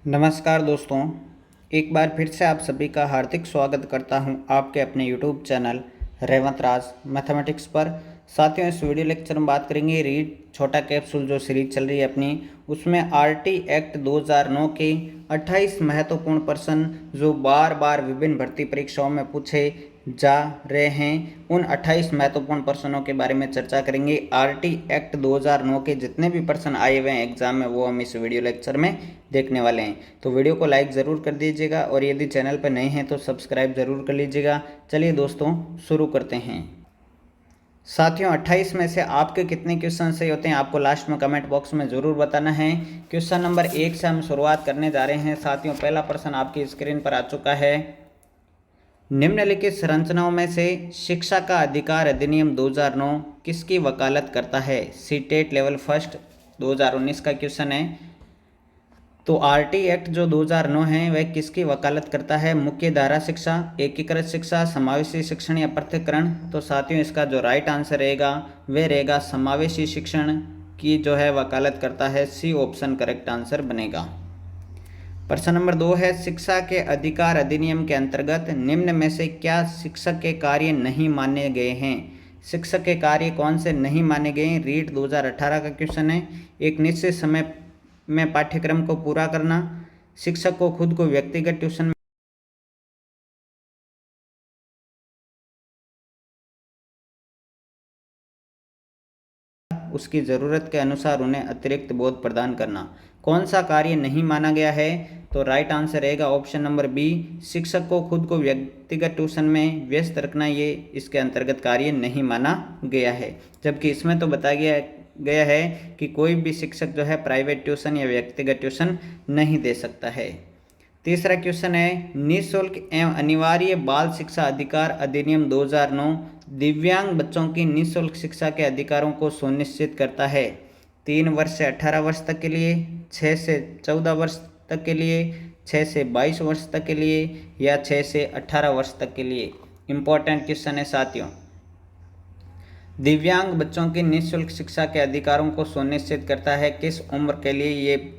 नमस्कार दोस्तों, एक बार फिर से आप सभी का हार्दिक स्वागत करता हूं आपके अपने यूट्यूब चैनल रेवंत राज मैथमेटिक्स पर। साथियों, इस वीडियो लेक्चर में बात करेंगे रीड छोटा कैप्सूल जो सीरीज चल रही है अपनी, उसमें आरटी एक्ट 2009 के 28 महत्वपूर्ण प्रश्न जो बार बार विभिन्न भर्ती परीक्षाओं में पूछे जा रहे हैं, उन 28 महत्वपूर्ण प्रश्नों के बारे में चर्चा करेंगे। आरटी एक्ट 2009 के जितने भी प्रश्न आए हुए हैं एग्जाम में वो हम इस वीडियो लेक्चर में देखने वाले हैं। तो वीडियो को लाइक ज़रूर कर दीजिएगा और यदि चैनल पर नए हैं तो सब्सक्राइब ज़रूर कर लीजिएगा। चलिए दोस्तों, शुरू करते हैं। साथियों, 28 में से आपके कितने क्वेश्चन सही होते हैं आपको लास्ट में कमेंट बॉक्स में ज़रूर बताना है। क्वेश्चन नंबर 1 से हम शुरुआत करने जा रहे हैं। साथियों, पहला प्रश्न आपकी स्क्रीन पर आ चुका है। निम्नलिखित संरचनाओं में से शिक्षा का अधिकार अधिनियम 2009 किसकी वकालत करता है? सीटेट लेवल फर्स्ट 2019 का क्वेश्चन है। तो आरटी एक्ट जो 2009 है वह किसकी वकालत करता है? मुख्य धारा शिक्षा, एकीकृत शिक्षा, समावेशी शिक्षण या पृथक्करण? तो साथियों, इसका जो राइट आंसर रहेगा वह रहेगा समावेशी शिक्षण की जो है वकालत करता है। सी ऑप्शन करेक्ट आंसर बनेगा। प्रश्न नंबर 2 है, शिक्षा के अधिकार अधिनियम के अंतर्गत निम्न में से क्या शिक्षक के कार्य नहीं माने गए हैं? शिक्षक के कार्य कौन से नहीं माने गए हैं? रीट 2018 का क्वेश्चन है। एक निश्चित समय में पाठ्यक्रम को पूरा करना, शिक्षक को खुद को व्यक्तिगत ट्यूशन उसकी ज़रूरत के अनुसार उन्हें अतिरिक्त बोध प्रदान करना। कौन सा कार्य नहीं माना गया है? तो राइट आंसर रहेगा ऑप्शन नंबर बी, शिक्षक को खुद को व्यक्तिगत ट्यूशन में व्यस्त रखना, ये इसके अंतर्गत कार्य नहीं माना गया है। जबकि इसमें तो बताया गया है कि कोई भी शिक्षक जो है प्राइवेट ट्यूशन या व्यक्तिगत ट्यूशन नहीं दे सकता है। तीसरा क्वेश्चन है, निःशुल्क एवं अनिवार्य बाल शिक्षा अधिकार अधिनियम 2009 दिव्यांग बच्चों की निःशुल्क शिक्षा के अधिकारों को सुनिश्चित करता है। 3 वर्ष से 18 वर्ष तक के लिए, 6 से 14 वर्ष तक के लिए, 6 से 22 वर्ष तक के लिए या 6 से 18 वर्ष तक के लिए? इंपॉर्टेंट क्वेश्चन है साथियों। दिव्यांग बच्चों की निःशुल्क शिक्षा के अधिकारों को सुनिश्चित करता है किस उम्र के लिए? ये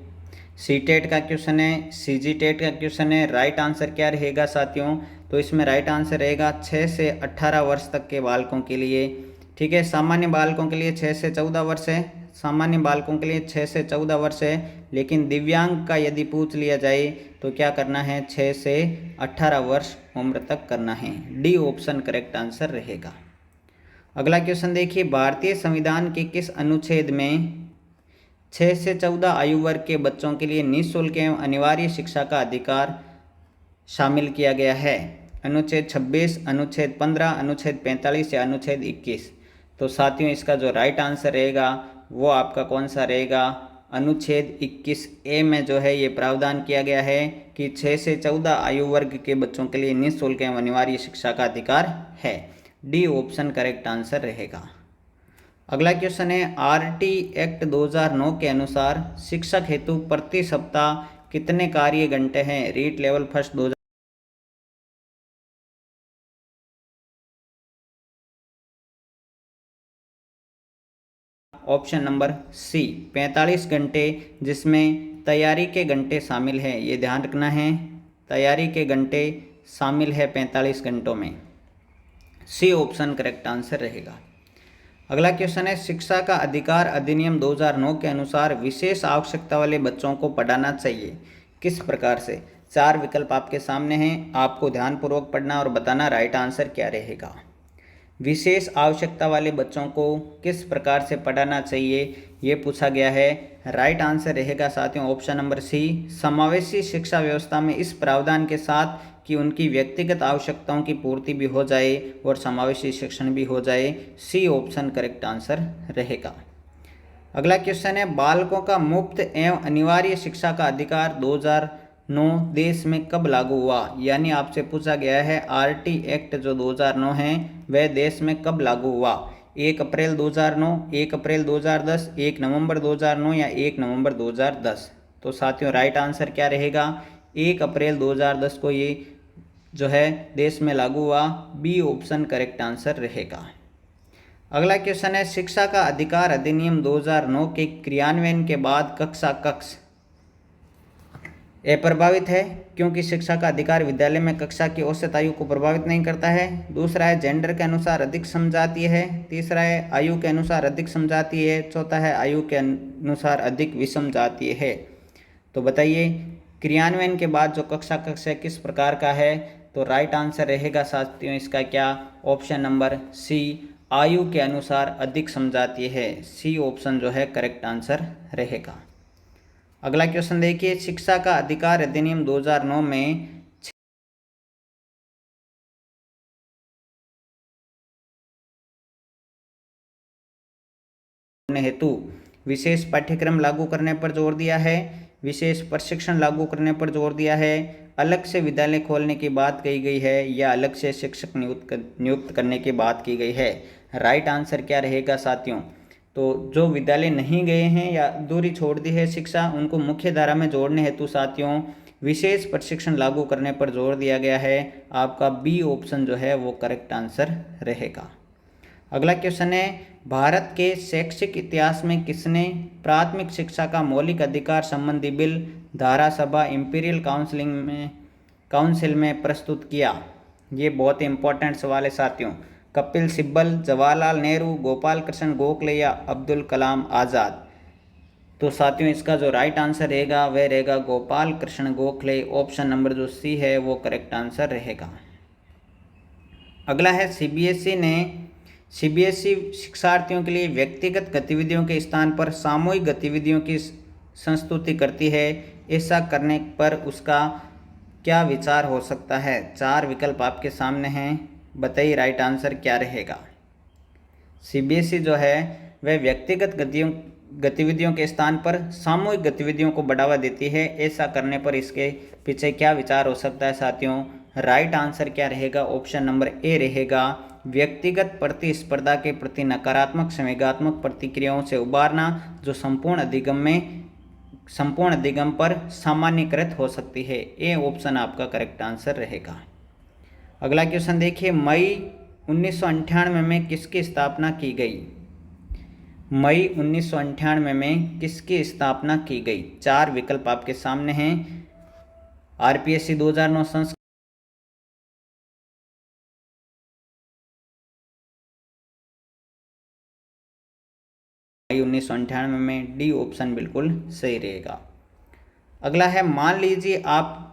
सीटेट का क्वेश्चन है, सीजीटेट का क्वेश्चन है। राइट आंसर क्या रहेगा साथियों? तो इसमें राइट आंसर रहेगा 6 से 18 वर्ष तक के बालकों के लिए। ठीक है, सामान्य बालकों के लिए 6 से 14 वर्ष है, सामान्य बालकों के लिए 6 से 14 वर्ष है, लेकिन दिव्यांग का यदि पूछ लिया जाए तो क्या करना है? 6 से 18 वर्ष उम्र तक करना है। डी ऑप्शन करेक्ट आंसर रहेगा। अगला क्वेश्चन देखिए, भारतीय संविधान के किस अनुच्छेद में 6 से 14 आयु वर्ग के बच्चों के लिए निःशुल्क एवं अनिवार्य शिक्षा का अधिकार शामिल किया गया है? अनुच्छेद 26, अनुच्छेद 15, अनुच्छेद 45 या अनुच्छेद 21? तो साथियों, इसका जो राइट आंसर रहेगा वो आपका कौन सा रहेगा? अनुच्छेद 21A में जो है ये प्रावधान किया गया है कि 6 से 14 आयु वर्ग के बच्चों के लिए निःशुल्क एवं अनिवार्य शिक्षा का अधिकार है। डी ऑप्शन करेक्ट आंसर रहेगा। अगला क्वेश्चन है, आरटी एक्ट 2009 के अनुसार शिक्षक हेतु प्रति सप्ताह कितने कार्य घंटे हैं? REET level first 2000 option number C 45 घंटे, जिसमें तैयारी के घंटे शामिल हैं। ये ध्यान रखना है, तैयारी के घंटे शामिल है 45 घंटों में। सी ऑप्शन करेक्ट आंसर रहेगा। अगला क्वेश्चन है, शिक्षा का अधिकार अधिनियम 2009 के अनुसार विशेष आवश्यकता वाले बच्चों को पढ़ाना चाहिए किस प्रकार से? 4 विकल्प आपके सामने हैं, आपको ध्यानपूर्वक पढ़ना और बताना राइट आंसर क्या रहेगा। विशेष आवश्यकता वाले बच्चों को किस प्रकार से पढ़ाना चाहिए ये पूछा गया है। राइट आंसर रहेगा साथियों ऑप्शन नंबर सी, समावेशी शिक्षा व्यवस्था में इस प्रावधान के साथ कि उनकी व्यक्तिगत आवश्यकताओं की पूर्ति भी हो जाए और समावेशी शिक्षण भी हो जाए। सी ऑप्शन करेक्ट आंसर रहेगा। अगला क्वेश्चन है, बालकों का मुफ्त एवं अनिवार्य शिक्षा का अधिकार 2009 देश में कब लागू हुआ? यानी आपसे पूछा गया है आरटी एक्ट जो 2009 है वह देश में कब लागू हुआ? 1 अप्रैल 2009, 1 अप्रैल 2010, 1 नवंबर 2009 या 1 नवंबर 2010? तो साथियों, राइट आंसर क्या रहेगा? 1 अप्रैल 2010 को ये जो है देश में लागू हुआ। बी ऑप्शन करेक्ट आंसर रहेगा। अगला क्वेश्चन है, शिक्षा का अधिकार अधिनियम 2009 के क्रियान्वयन के बाद कक्षा कक्ष ए प्रभावित है क्योंकि शिक्षा का अधिकार विद्यालय में कक्षा की औसत आयु को प्रभावित नहीं करता है। दूसरा है जेंडर के अनुसार अधिक समझाती है। तीसरा है आयु के अनुसार अधिक समझाती है। चौथा है आयु के अनुसार अधिक विषम जातीय है। तो बताइए क्रियान्वयन के बाद जो कक्षा कक्ष किस प्रकार का है? तो राइट आंसर रहेगा साथियों इसका क्या? ऑप्शन नंबर सी, आयु के अनुसार अधिक समझाती है। सी ऑप्शन जो है करेक्ट आंसर रहेगा। अगला क्वेश्चन देखिए, शिक्षा का अधिकार अधिनियम 2009 में हेतु विशेष पाठ्यक्रम लागू करने पर जोर दिया है, विशेष प्रशिक्षण लागू करने पर जोर दिया है, अलग से विद्यालय खोलने की बात कही गई है, या अलग से शिक्षक नियुक्त करने की बात की गई है। राइट आंसर क्या रहेगा साथियों? तो जो विद्यालय नहीं गए हैं या दूरी छोड़ दी है शिक्षा, उनको मुख्य धारा में जोड़ने हेतु साथियों विशेष प्रशिक्षण लागू करने पर जोर दिया गया है। आपका बी ऑप्शन जो है वो करेक्ट आंसर रहेगा। अगला क्वेश्चन है, भारत के शैक्षिक इतिहास में किसने प्राथमिक शिक्षा का मौलिक अधिकार संबंधी बिल धारा सभा इंपीरियल काउंसिल में प्रस्तुत किया? ये बहुत इंपॉर्टेंट सवाल है साथियों। कपिल सिब्बल, जवाहरलाल नेहरू, गोपाल कृष्ण गोखले या अब्दुल कलाम आज़ाद? तो साथियों इसका जो राइट आंसर रहेगा वह रहेगा गोपाल कृष्ण गोखले। ऑप्शन नंबर जो सी है वो करेक्ट आंसर रहेगा। अगला है, सीबीएसई शिक्षार्थियों के लिए व्यक्तिगत गतिविधियों के स्थान पर सामूहिक गतिविधियों की संस्तुति करती है। ऐसा करने पर उसका क्या विचार हो सकता है? 4 विकल्प आपके सामने हैं, बताइए राइट आंसर क्या रहेगा। सीबीएसई जो है वह व्यक्तिगत गतिविधियों के स्थान पर सामूहिक गतिविधियों को बढ़ावा देती है। ऐसा करने पर इसके पीछे क्या विचार हो सकता है साथियों? राइट आंसर क्या रहेगा? ऑप्शन नंबर ए रहेगा, व्यक्तिगत प्रतिस्पर्धा के प्रति नकारात्मक संवेगात्मक प्रतिक्रियाओं से उबारना, जो संपूर्ण अधिगम पर सामान्यीकृत हो सकती है। ए ऑप्शन आपका करेक्ट आंसर रहेगा। अगला क्वेश्चन देखिए, मई 1998 में किसकी स्थापना की गई? मई 1998 में किसकी स्थापना की गई? 4 विकल्प आपके सामने हैं। आरपीएससी 2009 संस्करण 1998 में, डी ऑप्शन बिल्कुल सही रहेगा। अगला है, मान लीजिए आप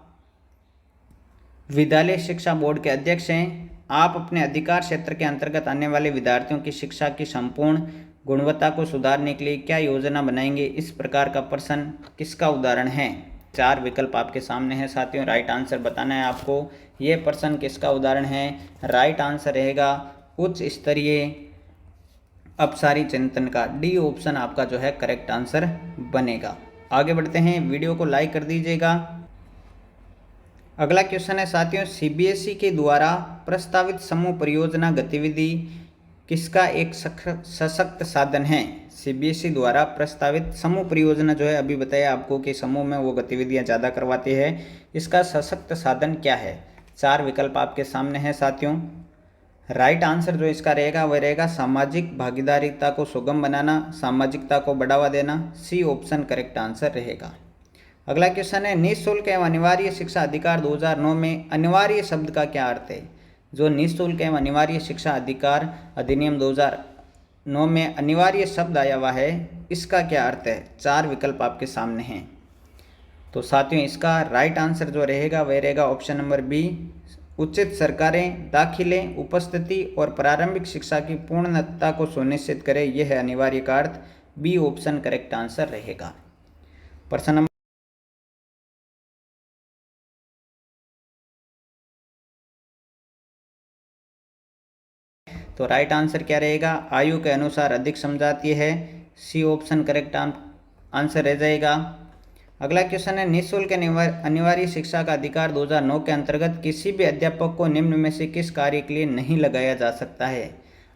विद्यालय शिक्षा बोर्ड के अध्यक्ष हैं। आप अपने अधिकार क्षेत्र के अंतर्गत आने वाले विद्यार्थियों की शिक्षा की संपूर्ण गुणवत्ता को सुधारने के लिए क्या योजना बनाएंगे? इस प्रकार का प्रश्न किसका उदाहरण है? 4 विकल्प आपके सामने हैं साथियों, राइट आंसर बताना है आपको। ये प्रश्न किसका उदाहरण है? राइट आंसर रहेगा उच्च स्तरीय अपसारी चिंतन का। डी ऑप्शन आपका जो है करेक्ट आंसर बनेगा। आगे बढ़ते हैं, वीडियो को लाइक कर दीजिएगा। अगला क्वेश्चन है साथियों, सीबीएसई के द्वारा प्रस्तावित समूह परियोजना गतिविधि किसका एक सशक्त साधन है? सीबीएसई द्वारा प्रस्तावित समूह परियोजना जो है, अभी बताया आपको कि समूह में वो गतिविधियां ज़्यादा करवाती है। इसका सशक्त साधन क्या है? 4 विकल्प आपके सामने हैं साथियों। राइट आंसर जो इसका रहेगा वह रहेगा सामाजिक भागीदारिता को सुगम बनाना, सामाजिकता को बढ़ावा देना। सी ऑप्शन करेक्ट आंसर रहेगा। अगला क्वेश्चन है, निःशुल्क एवं अनिवार्य शिक्षा अधिकार 2009 में अनिवार्य शब्द का क्या अर्थ है? जो निःशुल्क एवं अनिवार्य शिक्षा अधिकार अधिनियम 2009 में अनिवार्य शब्द आया हुआ है, इसका क्या अर्थ है? 4 विकल्प आपके सामने हैं। तो साथियों इसका राइट आंसर जो रहेगा वह रहेगा ऑप्शन नंबर बी, उचित सरकारें दाखिले, उपस्थिति और प्रारंभिक शिक्षा की पूर्णता को सुनिश्चित करें। यह है अनिवार्य का अर्थ। बी ऑप्शन करेक्ट आंसर रहेगा। प्रश्न नंबर तो राइट आंसर क्या रहेगा? आयु के अनुसार अधिक समझाती है। सी ऑप्शन करेक्ट आंसर रह जाएगा। अगला क्वेश्चन है, निःशुल्क अनिवार्य शिक्षा का अधिकार 2009 के अंतर्गत किसी भी अध्यापक को निम्न में से किस कार्य के लिए नहीं लगाया जा सकता है?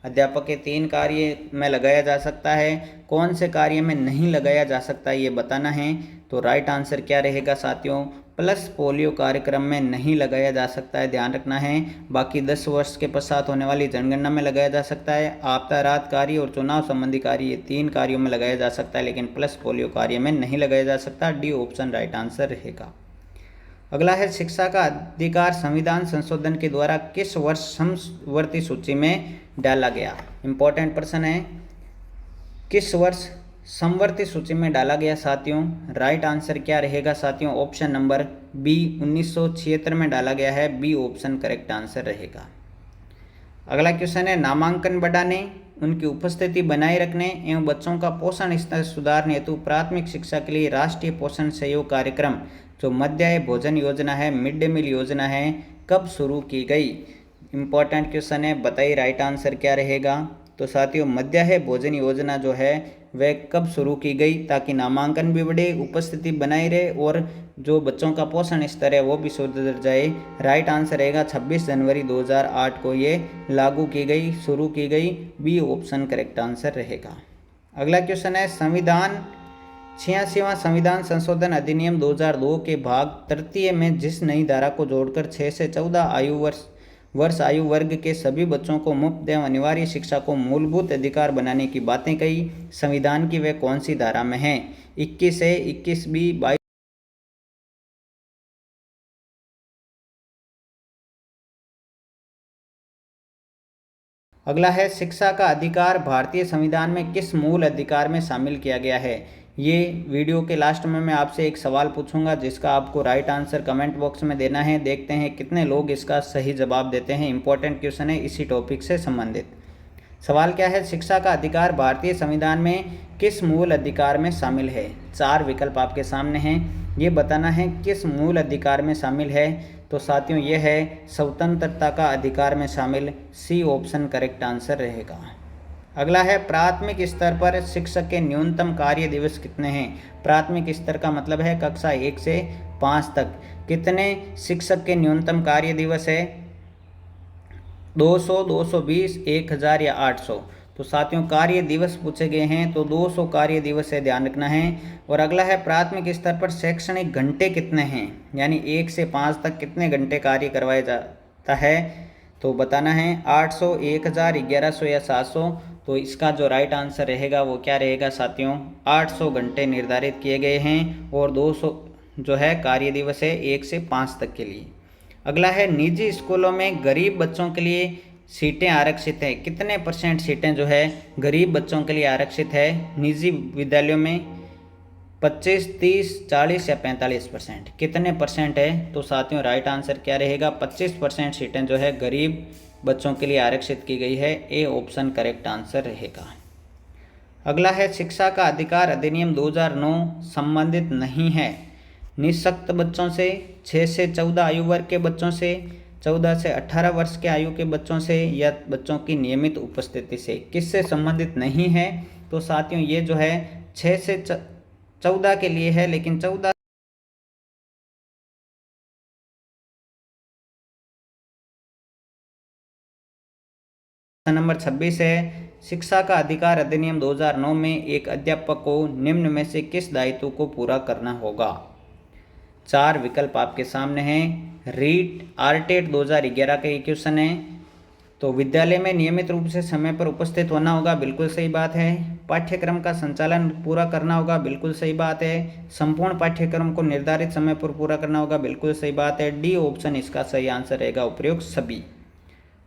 अध्यापक के 3 कार्य में लगाया जा सकता है, कौन से कार्य में नहीं लगाया जा सकता ये बताना है। तो राइट आंसर क्या रहेगा साथियों? प्लस पोलियो कार्यक्रम में नहीं लगाया जा सकता है, ध्यान रखना है। बाकी 10 वर्ष के पश्चात होने वाली जनगणना में लगाया जा सकता है। आपदा राहत कार्य और चुनाव संबंधी कार्य, ये 3 कार्यों में लगाया जा सकता है, लेकिन प्लस पोलियो कार्य में नहीं लगाया जा सकता। डी ऑप्शन राइट आंसर रहेगा। अगला है शिक्षा का अधिकार संविधान संशोधन के द्वारा किस वर्ष समवर्ती सूची में डाला गया। इंपॉर्टेंट प्रश्न है, किस वर्ष समवर्ती सूची में डाला गया साथियों। राइट आंसर क्या रहेगा साथियों, ऑप्शन नंबर बी 1976 में डाला गया है। बी ऑप्शन करेक्ट आंसर रहेगा। अगला क्वेश्चन है, नामांकन बढ़ाने, उनकी उपस्थिति बनाए रखने एवं बच्चों का पोषण स्तर सुधारने हेतु प्राथमिक शिक्षा के लिए राष्ट्रीय पोषण सहयोग कार्यक्रम जो मध्याह्न भोजन योजना है, मिड डे मील योजना है, कब शुरू की गई। इंपॉर्टेंट क्वेश्चन है, बताइए राइट आंसर क्या रहेगा। तो साथियों मध्याह्न भोजन योजना जो है वह कब शुरू की गई, ताकि नामांकन भी बढ़े, उपस्थिति बनाई रहे और जो बच्चों का पोषण स्तर है वो भी सुधर जाए। राइट आंसर रहेगा 26 जनवरी 2008 को ये लागू की गई, शुरू की गई। बी ऑप्शन करेक्ट आंसर रहेगा। अगला क्वेश्चन है, संविधान 86वां संविधान संशोधन अधिनियम 2002 के भाग तृतीय में जिस नई धारा को जोड़कर 6 से 14 वर्ष आयु वर्ग के सभी बच्चों को मुफ्त एवं अनिवार्य शिक्षा को मूलभूत अधिकार बनाने की बातें कही, संविधान की वे कौन सी धारा में है। 21 है, 21B, 22। अगला है, शिक्षा का अधिकार भारतीय संविधान में किस मूल अधिकार में शामिल किया गया है। ये वीडियो के लास्ट में मैं आपसे एक सवाल पूछूंगा जिसका आपको राइट आंसर कमेंट बॉक्स में देना है। देखते हैं कितने लोग इसका सही जवाब देते हैं। इंपॉर्टेंट क्वेश्चन है इसी टॉपिक से संबंधित। सवाल क्या है, शिक्षा का अधिकार भारतीय संविधान में किस मूल अधिकार में शामिल है। 4 विकल्प आपके सामने हैं, ये बताना है किस मूल अधिकार में शामिल है। तो साथियों ये है स्वतंत्रता का अधिकार में शामिल। सी ऑप्शन करेक्ट आंसर रहेगा। अगला है, प्राथमिक स्तर पर शिक्षक के न्यूनतम कार्य दिवस कितने हैं। प्राथमिक स्तर का मतलब है कक्षा 1 से 5 तक। कितने शिक्षक के न्यूनतम कार्य दिवस है। 200, 220, 1000 या 800। तो साथियों कार्य दिवस पूछे गए हैं तो 200 कार्य दिवस है, ध्यान रखना है। और अगला है, प्राथमिक स्तर पर शैक्षणिक घंटे कितने हैं, यानी 1 से 5 तक कितने घंटे कार्य करवाया जाता है। तो बताना है 800, 1000, 1100 या 700। तो इसका जो राइट आंसर रहेगा वो क्या रहेगा साथियों, 800 घंटे निर्धारित किए गए हैं और 200 जो है कार्य दिवस है 1 से 5 तक के लिए। अगला है, निजी स्कूलों में गरीब बच्चों के लिए सीटें आरक्षित हैं। कितने % सीटें जो है गरीब बच्चों के लिए आरक्षित है निजी विद्यालयों में। 25, 30, 40 या 45%। कितने % है। तो साथियों राइट आंसर क्या रहेगा, 25% सीटें जो है गरीब बच्चों के लिए आरक्षित की गई है। ए ऑप्शन करेक्ट आंसर रहेगा। अगला है, शिक्षा का अधिकार अधिनियम 2009 संबंधित नहीं है निःशक्त बच्चों से, 6 से 14 आयु वर्ग के बच्चों से, 14 से 18 वर्ष के आयु के बच्चों से या बच्चों की नियमित उपस्थिति से। किससे संबंधित नहीं है। तो साथियों ये जो है 6 से 14 के लिए है, लेकिन 14 नंबर 26 है, शिक्षा का अधिकार अधिनियम 2009 में एक अध्यापक को निम्न में से किस दायित्व को पूरा करना होगा। 4 विकल्प आपके सामने हैं। रीट आरटेट 2011 का ये क्वेश्चन है। तो विद्यालय में नियमित रूप से समय पर उपस्थित होना होगा, बिल्कुल सही बात है। पाठ्यक्रम का संचालन पूरा करना होगा, बिल्कुल सही बात है। संपूर्ण पाठ्यक्रम को निर्धारित समय पर पूरा करना होगा, बिल्कुल सही बात है। डी ऑप्शन इसका सही आंसर रहेगा, उपयुक्त सभी।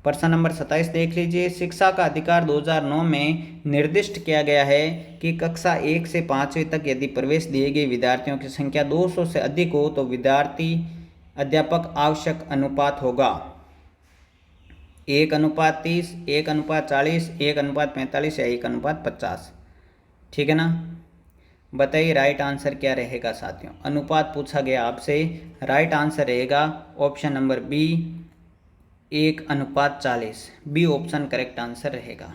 प्रश्न नंबर 27 देख लीजिए, शिक्षा का अधिकार 2009 में निर्दिष्ट किया गया है कि कक्षा 1 से 5वीं तक यदि प्रवेश दिए गए विद्यार्थियों की संख्या 200 से अधिक हो तो विद्यार्थी अध्यापक आवश्यक अनुपात होगा 1:30, 1:40, 1:45 या 1:50। ठीक है ना। बताइए राइट आंसर क्या रहेगा साथियों। अनुपात पूछा गया आपसे, राइट आंसर रहेगा option number B 1:40। B option correct answer रहेगा।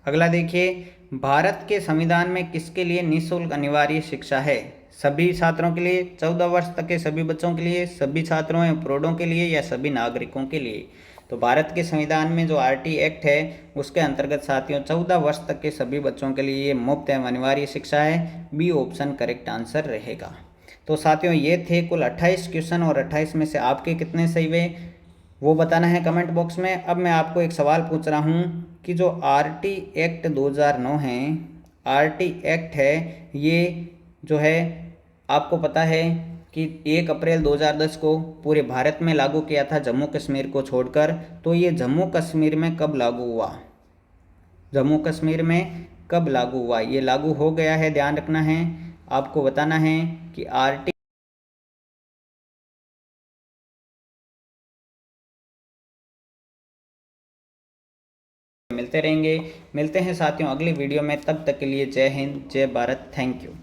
अगला देखिए, भारत के संविधान में किसके लिए निःशुल्क अनिवार्य शिक्षा है। सभी छात्रों के लिए, 14 वर्ष तक के सभी बच्चों के लिए, सभी छात्रों एवं प्रौढ़ों के लिए या सभी नागरिकों के लिए। तो भारत के संविधान में जो आरटी एक्ट है उसके अंतर्गत साथियों 14 वर्ष तक के सभी बच्चों के लिए ये मुफ्त एवं अनिवार्य शिक्षा है। बी ऑप्शन करेक्ट आंसर रहेगा। तो साथियों ये थे कुल 28 क्वेश्चन और 28 में से आपके कितने सही हुए वो बताना है कमेंट बॉक्स में। अब मैं आपको एक सवाल पूछ रहा हूँ कि जो आरटी एक्ट 2009 है, आरटी एक्ट है ये जो है आपको पता है कि 1 अप्रैल 2010 को पूरे भारत में लागू किया था जम्मू कश्मीर को छोड़कर। तो ये जम्मू कश्मीर में कब लागू हुआ, जम्मू कश्मीर में कब लागू हुआ? ये लागू हो गया है, ध्यान रखना है। आपको बताना है कि आरटी मिलते रहेंगे। मिलते हैं साथियों अगली वीडियो में, तब तक के लिए जय हिंद जय भारत, थैंक यू।